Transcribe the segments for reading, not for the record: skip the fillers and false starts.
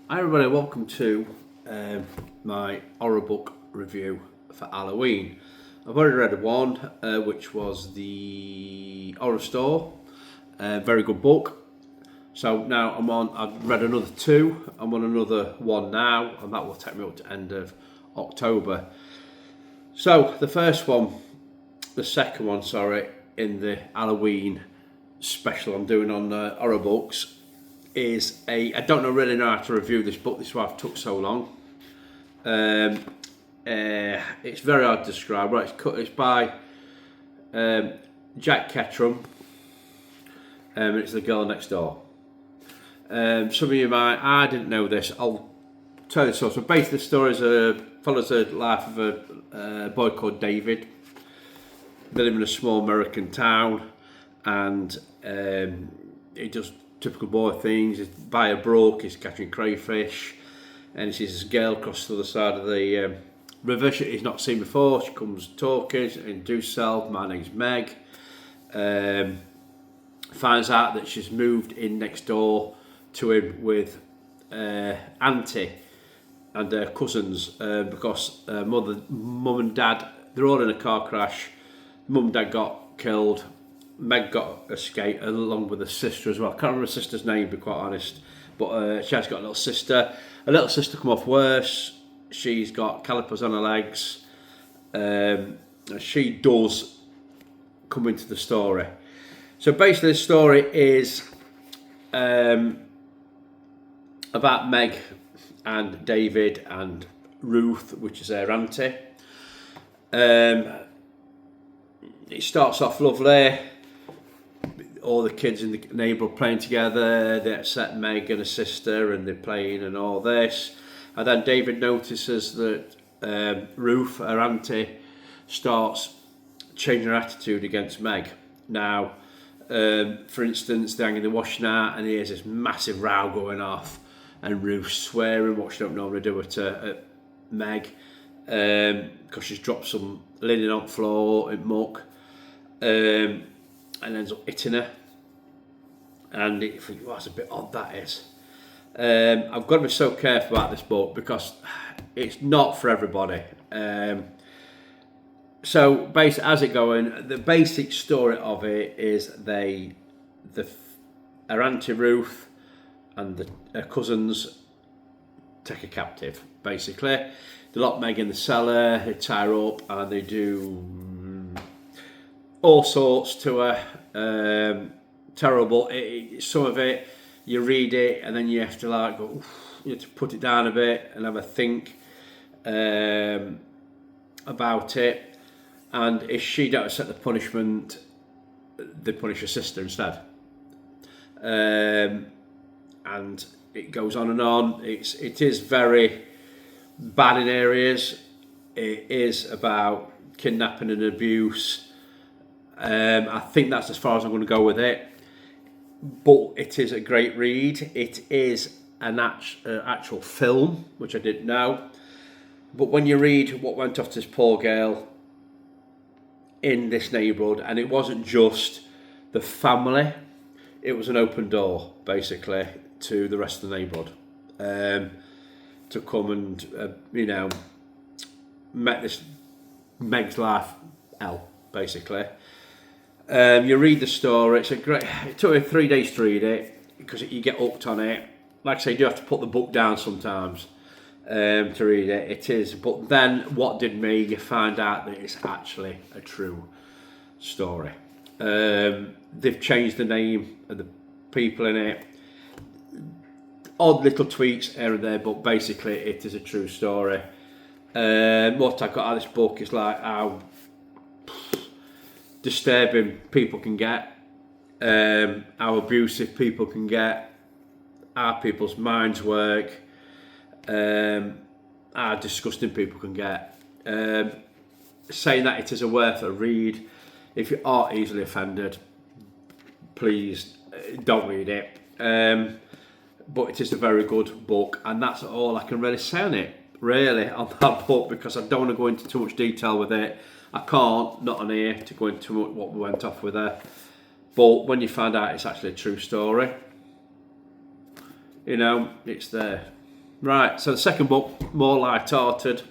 Hi everybody, welcome to my horror book review for Halloween. I've already read one, which was the Horror Store. Very good book. So now I've read another two. I'm on another one now, and that will take me up to end of October. So the second one, sorry, in the Halloween special I'm doing on horror books I don't really know how to review this book. This is why I've took so long. It's very hard to describe. Right, it's by Jack Ketchum, and it's The Girl Next Door. Some of you I didn't know this. I'll tell you so. So basically, the story follows the life of a boy called David. They live in a small American town, and he does typical boy things. He's by a brook, he's catching crayfish, and he sees this girl across the other side of the river he's not seen before. She comes talking, introduces herself. My name's Meg. Finds out that she's moved in next door to him with Auntie and her cousins because mum and dad, they're all in a car crash. Mum and dad got killed. Meg got escaped along with her sister as well. I can't remember her sister's name, to be quite honest. But she has got a little sister. Her little sister come off worse. She's got calipers on her legs. She does come into the story. So basically the story is about Meg and David and Ruth, which is her auntie. It starts off lovely. All the kids in the neighbourhood playing together. They upset Meg and her sister, and they're playing and all this. And then David notices that Ruth, her auntie, starts changing her attitude against Meg. Now, for instance, they're hanging the washing out, and here's this massive row going off, and Ruth swearing what she don't normally do to Meg, because she's dropped some linen on the floor in muck. And ends up hitting her, and you think, well, that's a bit odd, that is. I've got to be so careful about this book because it's not for everybody. So basically, as it going, the basic story of it is her auntie Ruth and her cousins take her captive. Basically, they lock Meg in the cellar, they tie her up, and they do all sorts to her. Terrible. Some of it, you read it and then you have to go. You have to put it down a bit and have a think about it. And if she don't accept the punishment, they punish her sister instead. And it goes on and on. It is very bad in areas. It is about kidnapping and abuse. I think that's as far as I'm going to go with it. But it is a great read. It is an actual film, which I didn't know. But when you read what went off to this poor girl in this neighbourhood, and it wasn't just the family, it was an open door, basically, to the rest of the neighbourhood. To come and, make this Meg's life hell, basically. You read the story. It took me 3 days to read it because you get hooked on it. Like I say, you do have to put the book down sometimes to read it. It is, but then what did me? You find out that it's actually a true story. They've changed the name of the people in it. Odd little tweaks here and there, but basically it is a true story. What I got out of this book is like how disturbing people can get, how abusive people can get, how people's minds work, how disgusting people can get. Saying that it is worth a read. If you are easily offended, please don't read it. But it is a very good book, and that's all I can really say on it, really, on that book, because I don't want to go into too much detail with it. I can't, not on here, to go into what we went off with her. But when you find out it's actually a true story, it's there. Right, so the second book, more light-hearted.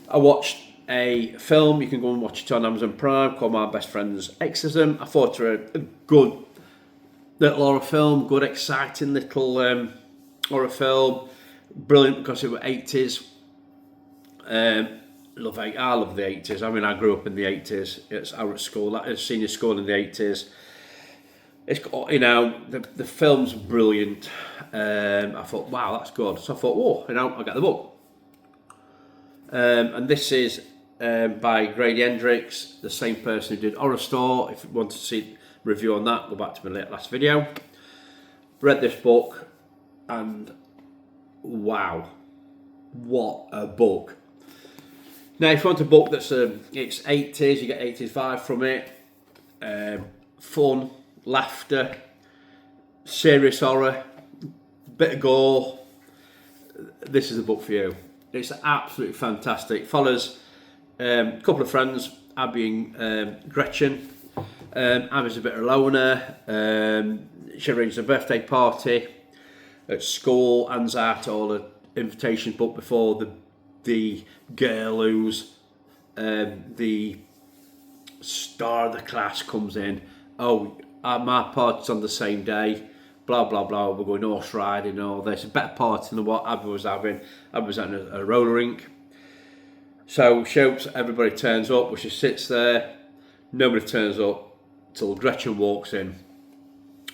I watched a film, you can go and watch it on Amazon Prime, called My Best Friend's Exorcism. I thought it was a good little horror film, good exciting little horror film. Brilliant because it was 80s. I love the 80s. I mean, I grew up in the 80s. I was at school, senior school in the 80s. It's got, the film's brilliant. I thought, wow, that's good. So I thought, I'll get the book. And this is by Grady Hendrix, the same person who did Horror Store. If you want to see a review on that, go back to my last video. Read this book, and wow, what a book. Now, if you want a book that's it's 80s, you get 80s vibe from it. Fun, laughter, serious horror, bit of gore. This is a book for you. It's absolutely fantastic. Follows a couple of friends, Abby and Gretchen. Abby's a bit of a loner. She arranged a birthday party at school, hands out all the invitations, but before the girl who's the star of the class comes in. My party's on the same day. Blah blah blah. We're going horse riding and all this. A better party than what Abby was having. Abby was at a roller rink. So she hopes everybody turns up, but she sits there. Nobody turns up till Gretchen walks in.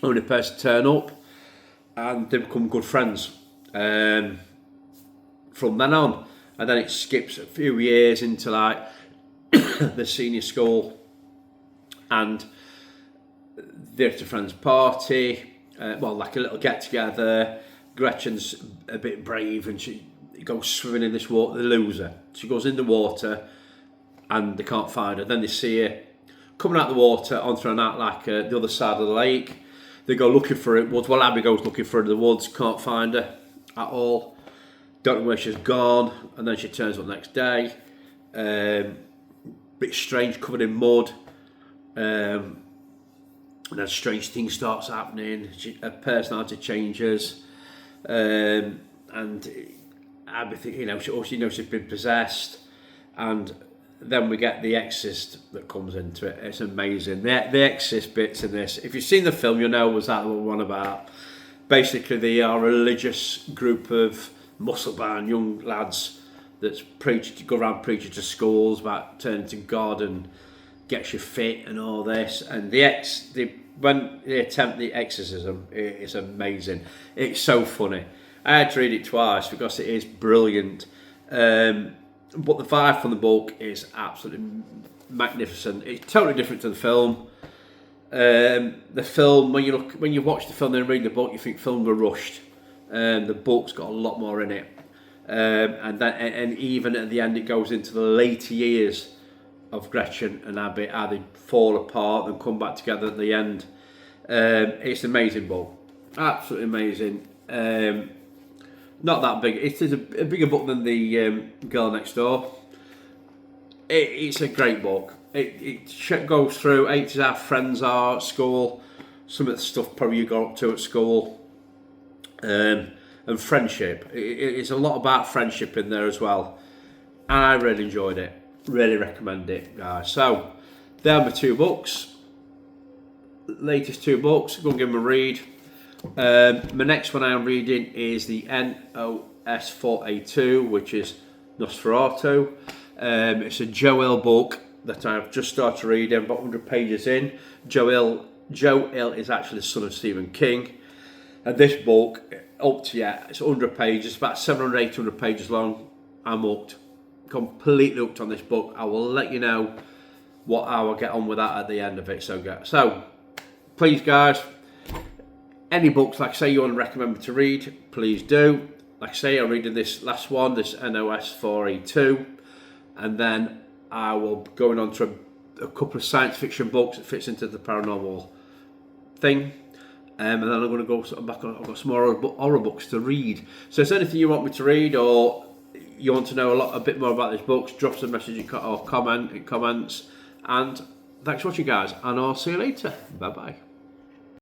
Only person turn up, and they become good friends. From then on, and then it skips a few years into like the senior school, and they're at a friend's party. Like a little get together. Gretchen's a bit brave and she goes swimming in this water. They lose her. She goes in the water and they can't find her. Then they see her coming out of the water onto the other side of the lake. They go looking for it. Well, Abby goes looking for her in the woods, can't find her at all. Don't know where she's gone. And then she turns up the next day. Bit strange, covered in mud. And then strange things starts happening. Her personality changes, and Abby, she knows she's been possessed, and then we get the Exorcist that comes into it. It's amazing. The Exorcist bits in this. If you've seen the film, you'll know what we're on about. Basically, they are a religious group of muscle-bound young lads that go around preaching to schools about turning to God and gets you fit and all this. And when they attempt the exorcism, it's amazing. It's so funny. I had to read it twice because it is brilliant. But the vibe from the book is absolutely magnificent. It's totally different to the film. The film, when you watch the film and read the book, you think film were rushed. The book's got a lot more in it. And even at the end, it goes into the later years of Gretchen and Abby, how they fall apart and come back together at the end. It's an amazing book, absolutely amazing. Not that big. It is a bigger book than the Girl Next Door. It's a great book. It goes through 80s how friends are at school, some of the stuff probably you got up to at school, and friendship. It's a lot about friendship in there as well. And I really enjoyed it. Really recommend it, guys. So, there are my two books. Latest two books. Go and give them a read. My next one I'm reading is the NOS 4A2, which is Nosferatu. It's a Joel book that I've just started reading, about 100 pages in. Joel is actually the son of Stephen King. And this book, it's 100 pages, about 700, 800 pages long. I'm hooked. Completely hooked on this book. I will let you know how I get on with that at the end of it. So please, guys, any books, like I say, you want to recommend me to read, please do. Like I say, I'm reading this last one, this NOS 4A2, and then I will be going on to a couple of science fiction books that fits into the paranormal thing. And then I'm going to go back on. I've got some more horror books to read. So if there's anything you want me to read, or you want to know a bit more about these books, drop us a message or comment in comments. And thanks for watching, guys, and I'll see you later. Bye bye.